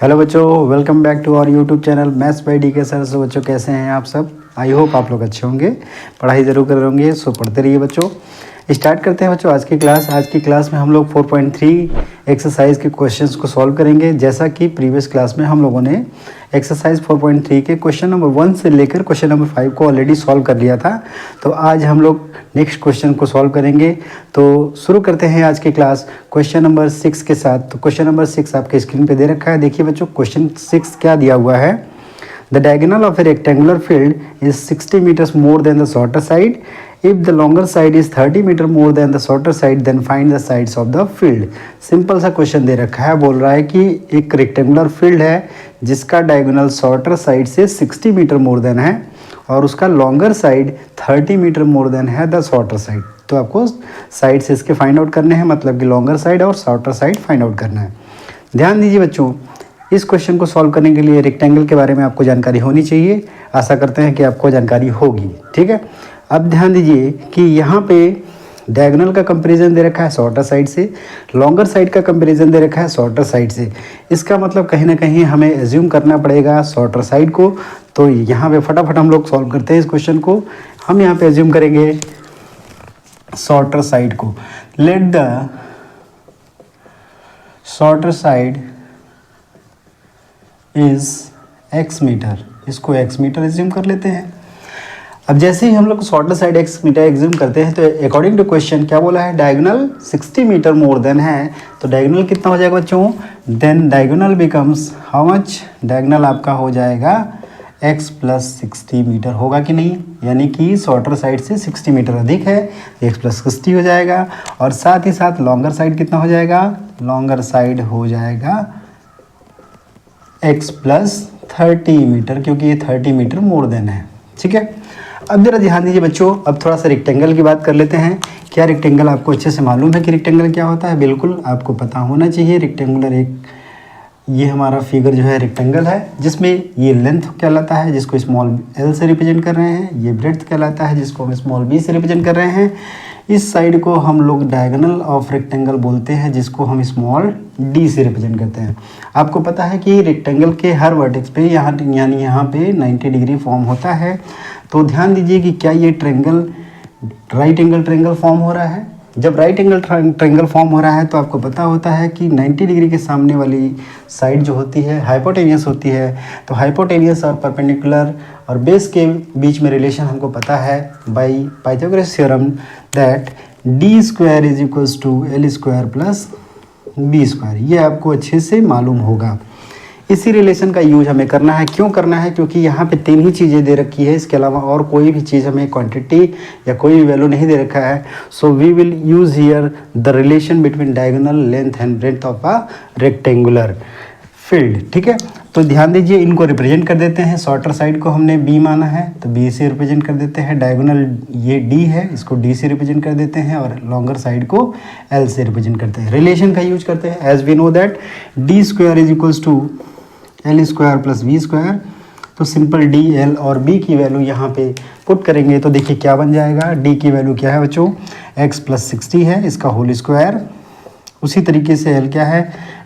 Hello बच्चों, welcome back to our YouTube channel maths by D K sir. So बच्चों कैसे हैं आप सब? आई होप आप लोग अच्छे होंगे, पढ़ाई ज़रूर कर रहे होंगे। सो पढ़ते रहिए बच्चों। स्टार्ट करते हैं बच्चों आज की क्लास। आज की क्लास में हम लोग 4.3 एक्सरसाइज के क्वेश्चंस को सॉल्व करेंगे। जैसा कि प्रीवियस क्लास में हम लोगों ने एक्सरसाइज 4.3 के क्वेश्चन नंबर 1 से लेकर क्वेश्चन नंबर 5 को ऑलरेडी सॉल्व कर लिया था। तो आज हम लोग नेक्स्ट क्वेश्चन को सॉल्व करेंगे। तो शुरू करते हैं आज की क्लास क्वेश्चन नंबर 6 के साथ। तो क्वेश्चन नंबर 6 आपके स्क्रीन पे दे रखा है। देखिए बच्चों, क्वेश्चन 6 क्या दिया हुआ है। The diagonal of a rectangular field is 60 meters more than the shorter side. If the longer side is 30 meter more than the shorter side, then find the sides of the field. Simple सा question दे रखा है। बोल रहा है कि एक rectangular field है जिसका डायगोनल शॉर्टर साइड से 60 मीटर मोर देन है और उसका longer side 30 meter more than है द शॉर्टर साइड। तो आपको साइड से इसके फाइंड आउट करने हैं, मतलब कि लॉन्गर साइड और शॉर्टर साइड फाइंड आउट करना है। ध्यान दीजिए बच्चों, इस क्वेश्चन को सॉल्व करने के लिए रेक्टेंगल के बारे में आपको जानकारी होनी चाहिए। आशा करते हैं कि आपको जानकारी होगी। ठीक है, अब ध्यान दीजिए कि यहाँ पे डायगोनल का कंपैरिजन दे रखा है शॉर्टर साइड से, लॉन्गर साइड का कंपैरिजन दे रखा है शॉर्टर साइड से। इसका मतलब कहीं ना कहीं हमें एज्यूम करना पड़ेगा शॉर्टर साइड को। तो यहाँ पे फटाफट हम लोग सॉल्व करते हैं इस क्वेश्चन को। हम यहाँ पे एज्यूम करेंगे शॉर्टर साइड को। Let the shorter side is x meter. इसको x मीटर एज्यूम कर लेते हैं। अब जैसे ही हम लोग shorter side x meter assume करते हैं तो अकॉर्डिंग टू क्वेश्चन क्या बोला है, डायगोनल 60 मीटर मोर देन है। तो डायगोनल कितना हो जाएगा बच्चों? Then diagonal becomes how much? Diagonal आपका हो जाएगा x प्लस 60 मीटर, होगा कि नहीं? यानी कि शॉर्टर साइड से 60 मीटर अधिक है, x प्लस 60 हो जाएगा। और साथ ही साथ लॉन्गर साइड कितना हो जाएगा? लॉन्गर साइड हो जाएगा x प्लस 30 मीटर, क्योंकि ये 30 मीटर मोर देन है। ठीक है, अब जरा ध्यान दीजिए बच्चों। अब थोड़ा सा रेक्टेंगल की बात कर लेते हैं। क्या रेक्टेंगल आपको अच्छे से मालूम है कि रेक्टेंगल क्या होता है? बिल्कुल आपको पता होना चाहिए। रेक्टेंगुलर एक ये हमारा फिगर जो है रेक्टेंगल है, जिसमें ये लेंथ कहलाता है जिसको स्मॉल l से रिप्रेजेंट कर रहे हैं, ये ब्रेड्थ कहलाता है जिसको हम स्मॉल b से रिप्रेजेंट कर रहे हैं। इस साइड को हम लोग डायगोनल ऑफ रेक्टेंगल बोलते हैं जिसको हम स्मॉल d से रिप्रेजेंट करते हैं। आपको पता है कि रेक्टेंगल के हर वर्टेक्स पे यानी यहाँ पे 90 डिग्री फॉर्म होता है। तो ध्यान दीजिए कि क्या ये triangle right angle triangle form हो रहा है। जब राइट एंगल ट्रायंगल फॉर्म हो रहा है तो आपको पता होता है कि 90 डिग्री के सामने वाली साइड जो होती है हाइपोटेनियस होती है। तो हाइपोटेनियस और परपेंडिकुलर और बेस के बीच में रिलेशन हमको पता है by Pythagoras theorem that D square is equals to L square plus B square. ये आपको अच्छे से मालूम होगा। इसी रिलेशन का यूज हमें करना है। क्यों करना है? क्योंकि यहाँ पे 3 ही चीज़ें दे रखी है, इसके अलावा और कोई भी चीज़ हमें क्वांटिटी या कोई भी वैल्यू नहीं दे रखा है। So we will use here the relation between diagonal length and breadth of a rectangular field. ठीक है, तो ध्यान दीजिए, इनको रिप्रेजेंट कर देते हैं। शॉर्टर साइड को हमने b माना है तो b से रिप्रेजेंट कर देते हैं। डायगोनल ये d है, इसको d से रिप्रेजेंट कर देते हैं और लॉन्गर साइड को l से रिप्रेजेंट करते हैं। रिलेशन का यूज करते हैं। As we know that d square is equals to L square plus B square. तो सिंपल डी एल और बी की वैल्यू यहाँ पे पुट करेंगे तो देखिए क्या बन जाएगा। डी की वैल्यू क्या है बच्चों? x प्लस 60 है, इसका होल स्क्वायर। उसी तरीके से एल क्या है?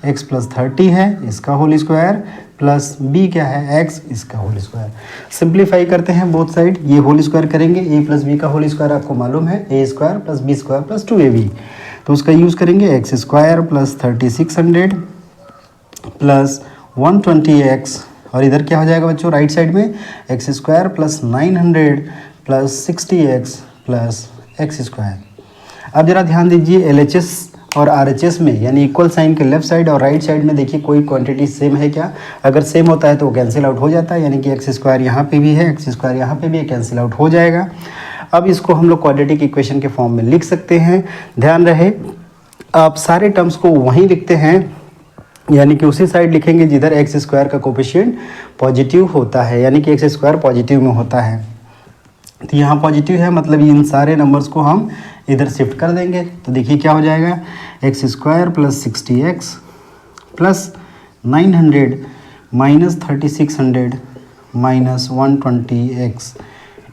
x प्लस 30 है, इसका होल स्क्वायर, प्लस b क्या है? x, इसका होल स्क्वायर। सिंप्लीफाई करते हैं बोथ साइड। ये होल स्क्वायर करेंगे, a प्लस बी का होल स्क्वायर आपको मालूम है a square plus B square plus 2ab। तो उसका यूज़ करेंगे x square plus 3600 plus 120x। और इधर क्या हो जाएगा बच्चों? राइट साइड में x square plus 900 plus 60x plus x square. अब जरा ध्यान दीजिए, LHS और RHS में यानी इक्वल साइन के लेफ्ट साइड और राइट साइड में देखिए कोई क्वांटिटी सेम है क्या? अगर सेम होता है तो वो कैंसिल आउट हो जाता है, यानी कि x स्क्वायर यहाँ पे भी है, x स्क्वायर यहाँ पे भी है, कैंसिल आउट हो जाएगा। अब इसको हम लोग क्वाड्रेटिक इक्वेशन के फॉर्म में लिख सकते हैं। ध्यान रहे, आप सारे टर्म्स को वहीं लिखते हैं, यानी कि उसी साइड लिखेंगे जिधर एक्स स्क्वायर का कोफिशिएंट पॉजिटिव होता है, यानी कि एक्स स्क्वायर पॉजिटिव में होता है। तो यहाँ पॉजिटिव है, मतलब इन सारे नंबर्स को हम इधर शिफ्ट कर देंगे। तो देखिए क्या हो जाएगा, x square plus 60x plus 900 minus 3600 minus 120x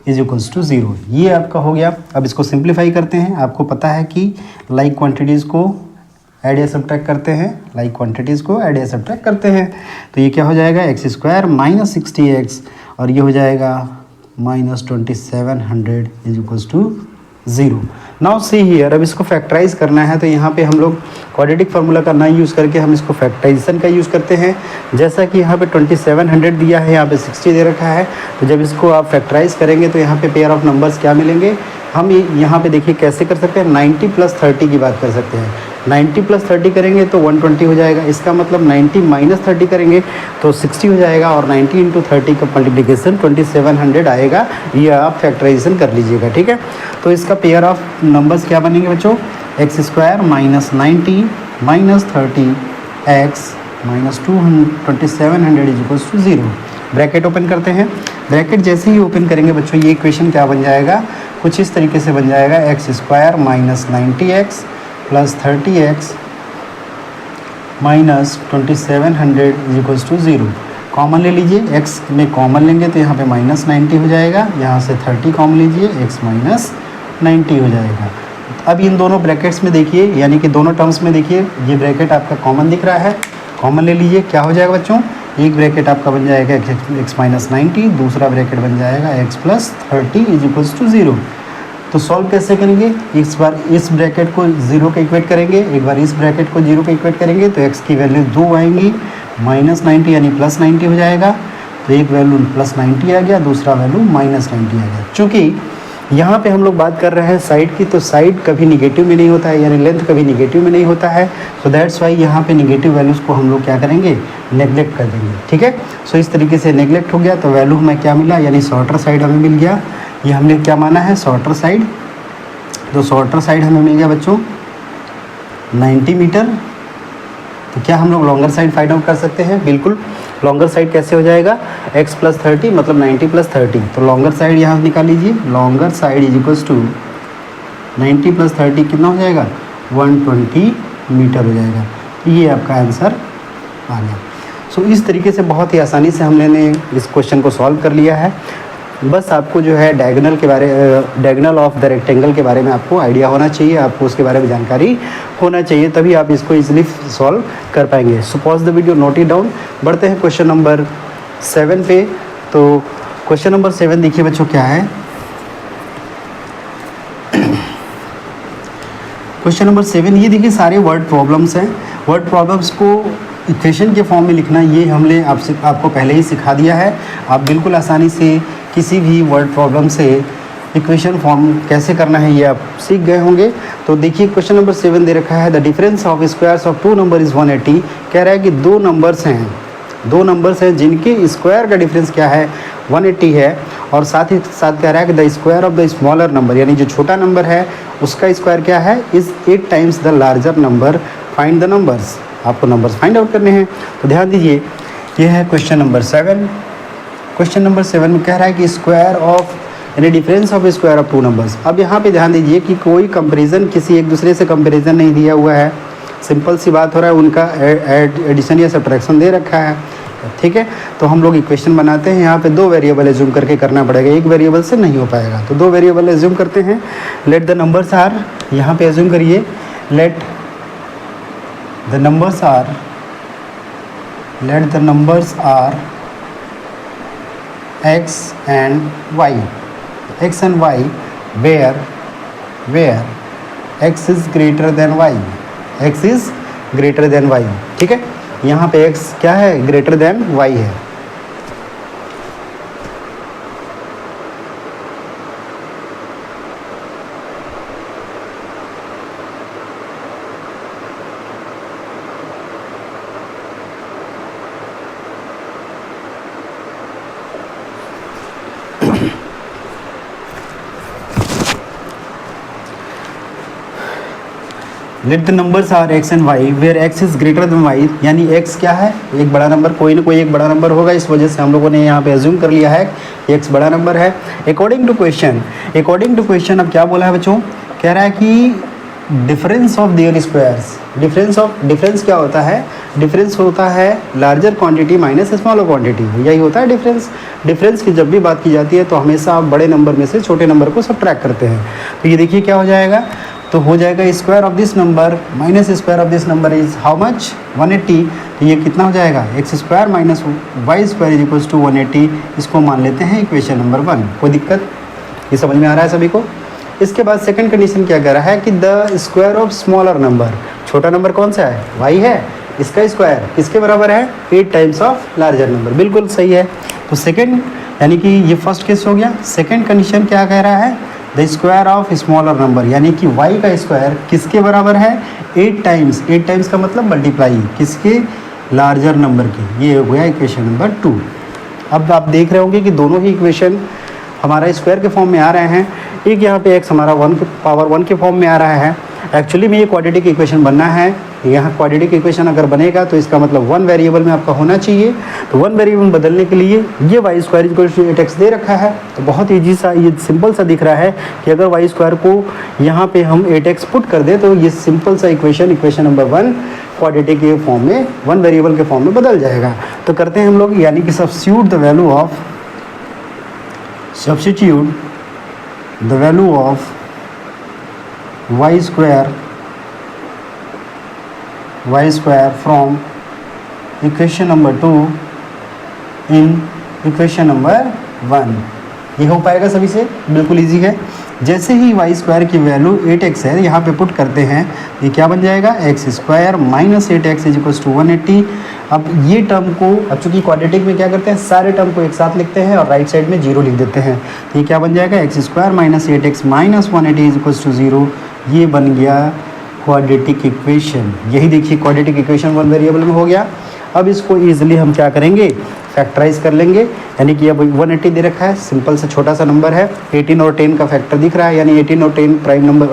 is equals to 0। ये आपका हो गया। अब इसको सिंप्लीफाई करते हैं। आपको पता है कि लाइक क्वांटिटीज़ को ऐड या सब्ट्रैक्ट करते हैं, लाइक क्वांटिटीज़ को ऐड या सब्ट्रैक्ट करते हैं। तो ये क्या हो जाएगा, एक्स स्क्वायर माइनस 60x और ये हो जाएगा minus 2700 is equals to 0। Now see here, अब इसको फैक्टराइज करना है तो यहाँ पे हम लोग क्वाड्रेटिक फार्मूला का ना यूज़ करके हम इसको फैक्टराइजेशन का यूज़ करते हैं। जैसा कि यहाँ पे 2700 दिया है, यहाँ पे 60 दे रखा है, तो जब इसको आप फैक्टराइज करेंगे तो यहाँ पे पेयर ऑफ नंबर्स क्या मिलेंगे, हम यहाँ पे देखिए कैसे कर सकते हैं, 90 प्लस 30 की बात कर सकते हैं। 90 प्लस 30 करेंगे तो 120 हो जाएगा, इसका मतलब 90 माइनस 30 करेंगे तो 60 हो जाएगा और 90 इंटू 30 का मल्टीप्लिकेशन 2700 आएगा। ये आप फैक्टराइजेशन कर लीजिएगा, ठीक है। तो इसका पेयर ऑफ नंबर्स क्या बनेंगे बच्चों, x square minus 90 minus 30 x minus 2700 is equals to 0। Bracket open करते हैं, ब्रैकेट जैसे ही ओपन करेंगे बच्चों ये इक्वेशन क्या बन जाएगा, कुछ इस तरीके से बन जाएगा, x square minus 90x plus 30x minus 2700 is equals to 0। Common ले लीजिए, x में कॉमन लेंगे तो यहाँ पे माइनस 90 हो जाएगा, यहाँ से 30 कॉमन लीजिए, x माइनस 90 हो जाएगा। अब इन दोनों ब्रैकेट्स में देखिए, यानी कि दोनों टर्म्स में देखिए, ये ब्रैकेट आपका कॉमन दिख रहा है, कॉमन ले लीजिए, क्या हो जाएगा बच्चों, एक ब्रैकेट आपका बन जाएगा x माइनस 90, दूसरा ब्रैकेट बन जाएगा x plus 30 is equals to 0। तो सॉल्व कैसे करेंगे, इस बार इस ब्रैकेट को 0 के इक्वेट करेंगे, एक बार इस ब्रैकेट को 0 के इक्वेट करेंगे तो x की वैल्यू 2 आएंगी, माइनस 90 यानी प्लस 90 हो जाएगा। तो एक वैल्यू प्लस 90 आ गया, दूसरा वैल्यू माइनस 90 आ गया। चूँकि यहाँ पे हम लोग बात कर रहे हैं साइड की, तो साइड कभी निगेटिव में नहीं होता है, यानी लेंथ कभी निगेटिव में नहीं होता है। सो दैट्स वाई यहाँ पे निगेटिव वैल्यूज़ को हम लोग क्या करेंगे, नेगलेक्ट कर देंगे, ठीक है। सो इस तरीके से नेगलेक्ट हो गया तो वैल्यू हमें क्या मिला, यानी शॉर्टर साइड हमें मिल गया। ये हमने क्या माना है, शॉर्टर साइड। तो शॉर्टर साइड हमें मिल गया बच्चों 90 मीटर। तो क्या हम लोग लॉन्गर साइड फाइंड आउट कर सकते हैं, बिल्कुल। लॉन्गर साइड कैसे हो जाएगा, x प्लस 30 मतलब 90 प्लस 30। तो लॉन्गर साइड यहाँ से निकाल लीजिए, longer side is equals to 90 plus 30 कितना हो जाएगा, 120 मीटर हो जाएगा। तो ये आपका आंसर आ गया। सो इस तरीके से बहुत ही आसानी से हमने इस क्वेश्चन को सॉल्व कर लिया है। बस आपको जो है डायगोनल ऑफ द रेक्टेंगल के बारे में आपको आइडिया होना चाहिए, आपको उसके बारे में जानकारी होना चाहिए, तभी आप इसको इजीली सॉल्व कर पाएंगे। So pause the video, note it down. बढ़ते हैं क्वेश्चन नंबर 7 पे। तो क्वेश्चन नंबर 7 देखिए बच्चों क्या है। क्वेश्चन नंबर 7 ये देखिए सारे वर्ड प्रॉब्लम्स हैं। वर्ड प्रॉब्लम्स को इक्वेशन के फॉर्म में लिखना ये हमने आपको पहले ही सिखा दिया है। आप बिल्कुल आसानी से किसी भी वर्ड प्रॉब्लम से इक्वेशन फॉर्म कैसे करना है ये आप सीख गए होंगे। तो देखिए क्वेश्चन नंबर 7 दे रखा है, the difference of squares of 2 number is 180। कह रहा है कि दो नंबर्स हैं जिनके स्क्वायर का डिफरेंस क्या है, 180 है। और साथ ही साथ कह रहा है कि the square of the smaller number, यानी जो छोटा नंबर है उसका स्क्वायर क्या है, is 8 times the larger number, find the numbers. आपको नंबर्स फाइंड आउट करने हैं। तो ध्यान दीजिए, ये है क्वेश्चन नंबर 7। क्वेश्चन नंबर 7 में कह रहा है कि स्क्वायर ऑफ, यानी difference of square of 2 numbers. अब यहाँ पे ध्यान दीजिए कि कोई कंपैरिजन, किसी एक दूसरे से कंपैरिजन नहीं दिया हुआ है, सिंपल सी बात हो रहा है, उनका एडिशन या सब्ट्रैक्शन दे रखा है, ठीक है। तो हम लोग इक्वेशन बनाते हैं, यहाँ पे 2 वेरिएबल एज्यूम करके करना पड़ेगा, एक वेरिएबल से नहीं हो पाएगा। तो 2 वेरिएबल एज्यूम करते हैं। लेट द नंबर्स आर, यहाँ पे एज्यूम करिए, let the numbers are x and y, x and y where x is greater than y, x is greater than y, ठीक है। यहाँ पे x क्या है, greater than y है। Let the numbers are x and y where x is greater than y, यानी x क्या है, एक बड़ा नंबर, कोई ना कोई एक बड़ा नंबर होगा, इस वजह से हम लोगों ने यहाँ पे एज्यूम कर लिया है कि x बड़ा नंबर है। अकॉर्डिंग टू क्वेश्चन अब क्या बोला है बच्चों, कह रहा है कि difference of their squares. Difference क्या होता है, डिफरेंस होता है larger quantity minus smaller quantity, यही होता है डिफरेंस। डिफरेंस की जब भी बात की जाती है तो हमेशा आप बड़े नंबर में से छोटे नंबर को सब्ट्रैक्ट करते हैं। तो ये देखिए क्या हो जाएगा, तो हो जाएगा square of this number minus square of this number is how much 180। तो ये कितना हो जाएगा x square minus y square is equals to 180। इसको मान लेते हैं इक्वेशन नंबर 1। कोई दिक्कत, ये समझ में आ रहा है सभी को? इसके बाद सेकंड कंडीशन क्या कह रहा है कि the square of smaller number, छोटा नंबर कौन सा है, वाई है, इसका स्क्वायर किसके बराबर है 8 टाइम्स ऑफ लार्जर नंबर। बिल्कुल सही है। तो सेकंड यानी कि ये फर्स्ट केस हो गया। सेकंड कंडीशन क्या कह रहा है, the square of smaller number यानी कि y का स्क्वायर किसके बराबर है 8 टाइम्स। 8 टाइम्स का मतलब मल्टीप्लाई किसके, लार्जर नंबर की। ये हो गया इक्वेशन नंबर 2। अब आप देख रहे होंगे कि दोनों ही इक्वेशन हमारा स्क्वायर के फॉर्म में आ रहे हैं। एक यहाँ पे x हमारा 1 के पावर 1 के फॉर्म में आ रहा है। एक्चुअली में ये क्वाड्रेटिक इक्वेशन बनना है। यहाँ क्वाड्रेटिक इक्वेशन अगर बनेगा तो इसका मतलब 1 वेरिएबल में आपका होना चाहिए। तो 1 वेरिएबल में बदलने के लिए ये y square equal to 8x दे रखा है। तो बहुत ईजी सा, ये सिंपल सा दिख रहा है कि अगर वाई स्क्वायर को यहाँ पे हम 8x पुट कर दें तो ये सिंपल सा इक्वेशन नंबर 1 क्वाड्रेटिक के फॉर्म में 1 वेरिएबल के फॉर्म में बदल जाएगा। तो करते हैं हम लोग, यानी कि substitute the value of y square from equation number 2 in equation number 1। ये हो पाएगा सभी से, बिल्कुल इजी है। जैसे ही y स्क्वायर की वैल्यू 8x है यहाँ पे पुट करते हैं, ये क्या बन जाएगा x square minus 8x is equals to 180। अब ये टर्म को, अब चूंकि क्वाड्रेटिक में क्या करते हैं सारे टर्म को एक साथ लिखते हैं और राइट साइड में 0 लिख देते हैं। तो ये क्या बन जाएगा x square minus 8x minus 180 is equals to 0। ये बन गया क्वाड्रेटिक इक्वेशन। यही देखिए क्वाड्रेटिक इक्वेशन 1 वेरिएबल में हो गया। अब इसको ईजिली हम क्या करेंगे, फैक्टराइज कर लेंगे। यानी कि अब 180 दे रखा है, सिंपल सा छोटा सा नंबर है। 18 और 10 का फैक्टर दिख रहा है, यानी 18 और 10 prime number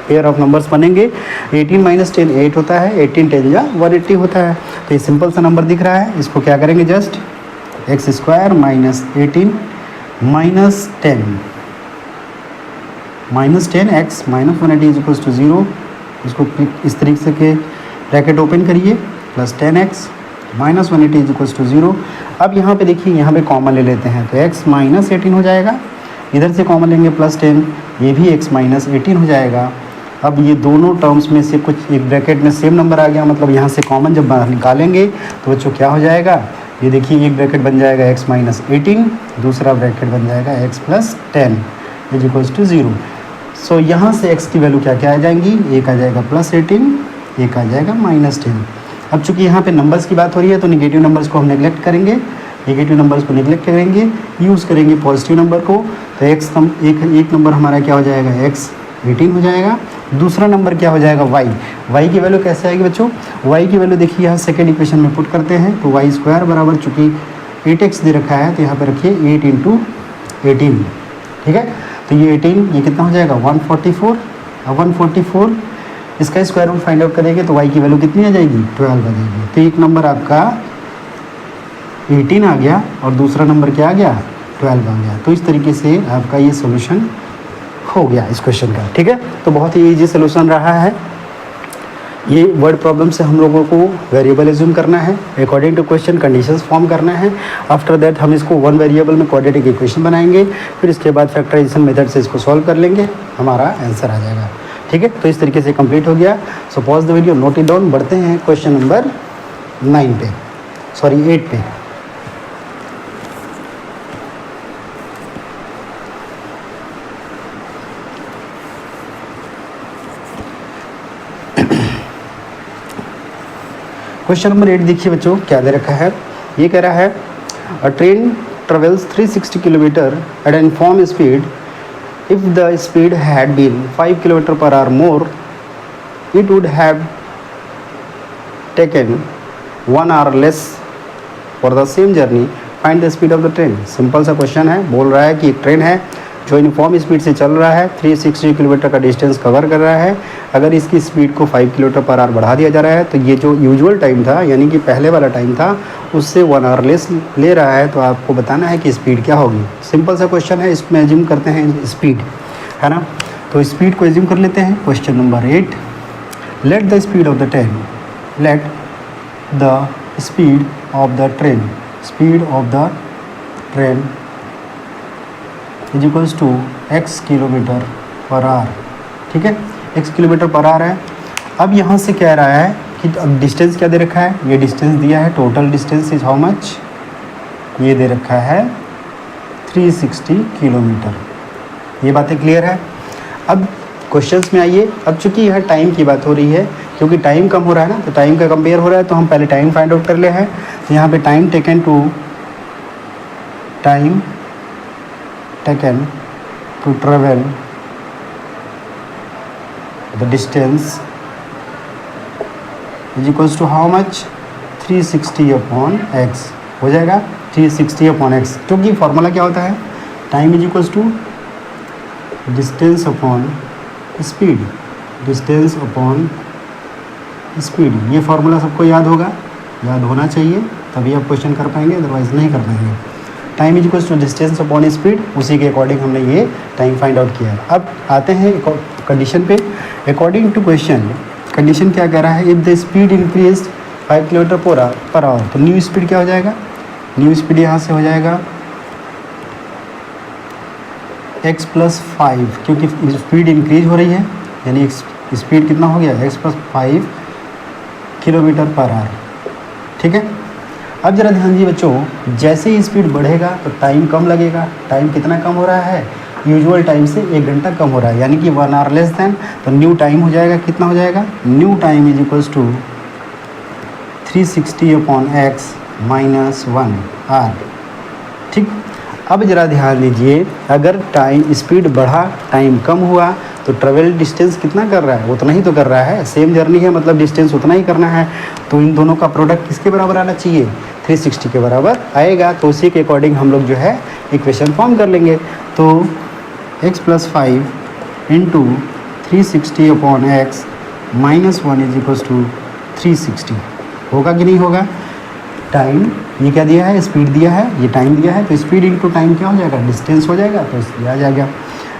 pair of numbers बनेंगे। 18 माइनस 10 8 होता है, 18 10 या 180 होता है। तो ये सिंपल सा नंबर दिख रहा है। इसको क्या करेंगे, just x square minus 18 minus 10 x minus 180 is equals to 0। इसको इस तरीके से के ब्रैकेट ओपन करिए, plus 10x minus 180 is equals to 0। अब यहाँ पे देखिए, यहाँ पे कॉमन ले लेते हैं तो x माइनस 18 हो जाएगा। इधर से कॉमन लेंगे प्लस 10, ये भी x माइनस 18 हो जाएगा। अब ये दोनों टर्म्स में से कुछ एक ब्रैकेट में सेम नंबर आ गया, मतलब यहाँ से कॉमन जब बाहर निकालेंगे तो बच्चों क्या हो जाएगा, ये देखिए एक ब्रैकेट बन जाएगा x माइनस 18, दूसरा ब्रैकेट बन जाएगा x plus 10 is equals to 0। So यहाँ से x की वैल्यू क्या क्या आ जाएंगी, एक आ जाएगा प्लस 18, एक आ जाएगा माइनस 10। अब चूंकि यहाँ पे नंबर्स की बात हो रही है तो निगेटिव नंबर्स को हम नेगलेक्ट करेंगे, यूज़ करेंगे पॉजिटिव नंबर को। तो एक नंबर हमारा क्या हो जाएगा x 18 हो जाएगा। दूसरा नंबर क्या हो जाएगा y की वैल्यू कैसे आएगी बच्चों, y की वैल्यू देखिए यहाँ सेकेंड इक्वेशन में पुट करते हैं। तो वाई स्क्वायर बराबर चूँकि 8x दे रखा है तो यहाँ पर रखिए 8 इंटू 18, ठीक है। तो ये 18 ये कितना हो जाएगा 144। अब 144 इसका स्क्वायर रूट फाइंड आउट करेंगे तो y की वैल्यू कितनी आ जाएगी 12 आ जाएगी। तो एक नंबर आपका 18 आ गया और दूसरा नंबर क्या आ गया 12 आ गया। तो इस तरीके से आपका ये सोल्यूशन हो गया इस क्वेश्चन का, ठीक है। तो बहुत ही ईजी सोल्यूशन रहा है। ये वर्ड प्रॉब्लम से हम लोगों को वेरिएबल एज्यूम करना है, according to question conditions form करना है। आफ्टर दैट हम इसको 1 वेरिएबल में क्वाड्रेटिक इक्वेशन बनाएंगे, फिर इसके बाद फैक्टराइजेशन मेथड से इसको सॉल्व कर लेंगे, हमारा आंसर आ जाएगा, ठीक है। तो इस तरीके से कंप्लीट हो गया। So pause the video, note it down. बढ़ते हैं क्वेश्चन नंबर 8 पे। क्वेश्चन नंबर 8 देखिए बच्चों क्या दे रखा है। ये कह रहा है a train travels 360 kilometre at an uniform speed. If the speed had been 5 kilometre per hour more, it would have taken 1 hour less for the same journey, find the speed of the train. Simple सा question है। बोल रहा है कि एक train है जो uniform speed से चल रहा है, 360 किलोमीटर का डिस्टेंस कवर कर रहा है। अगर इसकी स्पीड को 5 किलोमीटर पर आवर बढ़ा दिया जा रहा है तो ये जो यूजुअल टाइम था, यानी कि पहले वाला टाइम था, उससे 1 hour लेस ले रहा है। तो आपको बताना है कि स्पीड क्या होगी। सिंपल सा क्वेश्चन है, इसमें एज्यूम करते हैं स्पीड, है ना। तो स्पीड को एज्यूम कर लेते हैं। Question number 8, let the speed of the train is equals to x kilometre per hour, ठीक है। x किलोमीटर पर आवर है। अब यहाँ से कह रहा है कि अब डिस्टेंस क्या दे रखा है, ये डिस्टेंस दिया है, total distance is how much, ये दे रखा है 360 किलोमीटर। ये बातें क्लियर है। अब क्वेश्चंस में आइए। अब चूंकि यह टाइम की बात हो रही है, क्योंकि टाइम कम हो रहा है ना, तो टाइम का कंपेयर हो रहा है, तो हम पहले टाइम फाइंड आउट कर ले हैं। तो यहाँ पे time taken to travel the distance is equals to how much 360 upon x हो जाएगा 360 अपॉन एक्स, क्योंकि फॉर्मूला क्या होता है, time is equals to distance upon speed, distance upon speed. ये फार्मूला सबको याद होगा, याद होना चाहिए, तभी आप क्वेश्चन कर पाएंगे, अदरवाइज नहीं कर पाएंगे। Time is equals to distance upon speed, उसी के अकॉर्डिंग हमने ये टाइम फाइंड आउट किया है। अब आते हैं कंडीशन पे। अकॉर्डिंग टू क्वेश्चन, कंडीशन क्या कह रहा है, if the speed increase 5 kilometre per our, तो न्यू स्पीड क्या हो जाएगा, न्यू स्पीड यहाँ से हो जाएगा x + 5, क्योंकि स्पीड इंक्रीज हो रही है, यानी स्पीड कितना हो गया, x + 5 किलोमीटर पर आवर। ठीक है। अब जरा ध्यान दीजिए बच्चों, जैसे ही स्पीड बढ़ेगा तो टाइम कम लगेगा। टाइम कितना कम हो रहा है, यूजुअल टाइम से 1 घंटा कम हो रहा है, यानी कि 1 आवर लेस देन, तो न्यू टाइम हो जाएगा, कितना हो जाएगा, new time is equals to 360 upon x - 1 hour. ठीक। अब ज़रा ध्यान दीजिए, अगर टाइम स्पीड बढ़ा, टाइम कम हुआ, तो ट्रेवल डिस्टेंस कितना कर रहा है, उतना ही तो कर रहा है, सेम जर्नी है, मतलब डिस्टेंस उतना ही करना है। तो इन दोनों का प्रोडक्ट किसके बराबर आना चाहिए, 360 के बराबर आएगा। तो उसी के अकॉर्डिंग हम लोग जो है इक्वेशन फॉर्म कर लेंगे। तो x + 5 into 360 upon x - 1 is equals to 360 होगा कि नहीं होगा। टाइम ये क्या दिया है, स्पीड दिया है, ये टाइम दिया है, तो स्पीड इंटू टाइम क्या हो जाएगा, डिस्टेंस हो जाएगा, तो इसलिए आ जाएगा।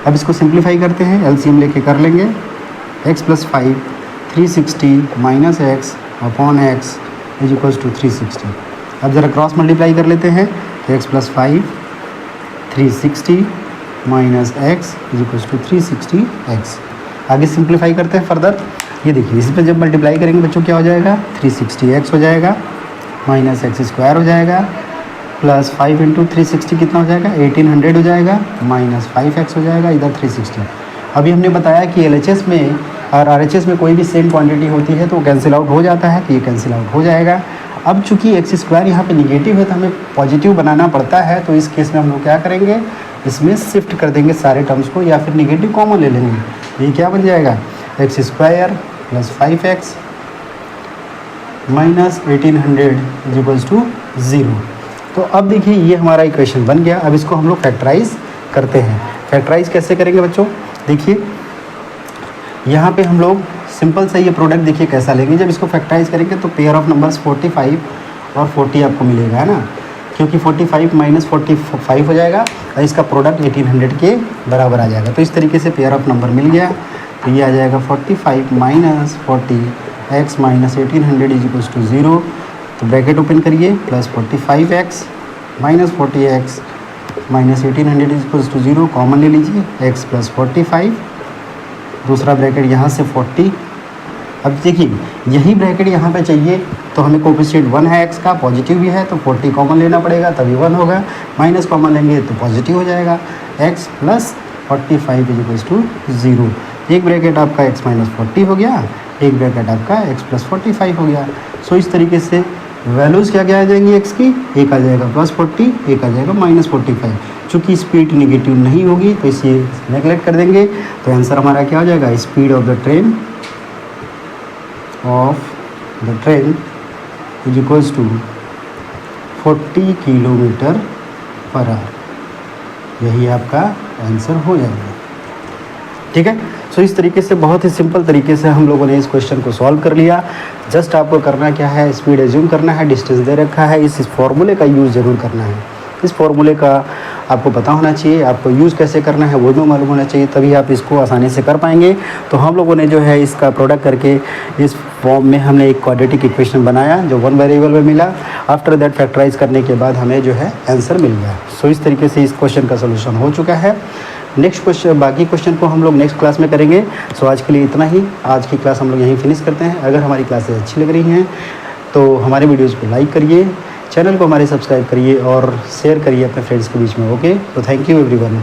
अब इसको सिंप्लीफाई करते हैं, एलसीएम लेके कर लेंगे। x + 5 360 - x upon x is equals to 360। अब ज़रा क्रॉस मल्टीप्लाई कर लेते हैं, तो x + 5 360 - x is equals to 360x। आगे सिंप्लीफाई करते हैं फर्दर। ये देखिए, इस पर जब मल्टीप्लाई करेंगे बच्चों क्या हो जाएगा, 360x हो जाएगा, -x² हो जाएगा, प्लस 5 इंटू 360 कितना हो जाएगा, 1800 हो जाएगा, -5x हो जाएगा, इधर 360। अभी हमने बताया कि LHS में और RHS में कोई भी सेम क्वांटिटी होती है तो कैंसिल आउट हो जाता है, तो ये कैंसिल आउट हो जाएगा। अब चूंकि x² यहाँ पे निगेटिव है तो हमें पॉजिटिव बनाना पड़ता है, तो इस केस में हम लोग क्या करेंगे, इसमें शिफ्ट कर देंगे सारे टर्म्स को, या फिर निगेटिव कॉमन ले लेंगे। ये क्या बन जाएगा, x² + 5x -1800 is equals to 0। तो अब देखिए, ये हमारा इक्वेशन बन गया। अब इसको हम लोग फैक्टराइज करते हैं। फैक्टराइज कैसे करेंगे बच्चों, देखिए यहाँ पे हम लोग सिंपल सा ये प्रोडक्ट देखिए कैसा लेंगे। जब इसको फैक्टराइज करेंगे तो पेयर ऑफ नंबर्स 45 और 40 आपको मिलेगा, है ना, क्योंकि 45 - 45 हो जाएगा और इसका प्रोडक्ट 1800 के बराबर आ जाएगा। तो इस तरीके से पेयर ऑफ नंबर मिल गया। तो ये आ जाएगा 45 - 40 x - 1800 इज इक्वल्स टू 0। तो ब्रैकेट ओपन करिए, plus 45x - 40x - 1800 is equals to 0, common ले लीजिए, x + 45, दूसरा ब्रैकेट यहाँ से 40। अब देखिए, यही ब्रैकेट यहाँ पे चाहिए, तो हमें कोफिशिएंट 1 है x का, पॉजिटिव भी है, तो 40 कॉमन लेना पड़ेगा, तभी 1 होगा, माइनस कॉमन लेंगे तो पॉजिटिव हो जाएगा, x + 45 इज इक्वल्स टू 0। एक ब्रैकेट आपका x - 40 हो गया, एक ब्रैकेट आपका x + 45 हो गया। सो इस तरीके से वैल्यूज़ क्या क्या आ जाएंगी x की, एक आ जाएगा +40, एक आ जाएगा -45। चूँकि स्पीड निगेटिव नहीं होगी तो इसे नेगलेक्ट कर देंगे, तो आंसर हमारा क्या हो जाएगा, speed of the train is equals to 40 kilometre per hour. यही आपका आंसर हो जाएगा। ठीक है। सो इस तरीके से बहुत ही सिंपल तरीके से हम लोगों ने इस क्वेश्चन को सॉल्व कर लिया। जस्ट आपको करना क्या है, स्पीड एज्यूम करना है, डिस्टेंस दे रखा है, इस फॉर्मूले का यूज़ ज़रूर करना है। इस फॉर्मूले का आपको पता होना चाहिए, आपको यूज़ कैसे करना है वो भी मालूम होना चाहिए, तभी आप इसको आसानी से कर पाएंगे। तो हम लोगों ने जो है इसका प्रोडक्ट करके इस फॉर्म में हमने एक क्वाड्रेटिक इक्वेशन बनाया जो 1 वेरिएबल में मिला। आफ्टर दैट फैक्टराइज करने के बाद हमें जो है आंसर मिल गया। सो इस तरीके से इस क्वेश्चन का सोल्यूशन हो चुका है। नेक्स्ट क्वेश्चन, बाकी क्वेश्चन को हम लोग नेक्स्ट क्लास में करेंगे। सो आज के लिए इतना ही, आज की क्लास हम लोग यहीं फिनिश करते हैं। अगर हमारी क्लासेस अच्छी लग रही हैं तो हमारे वीडियोज़ को लाइक करिए, चैनल को हमारे सब्सक्राइब करिए और शेयर करिए अपने फ्रेंड्स के बीच में। ओके, तो थैंक यू एवरीवन।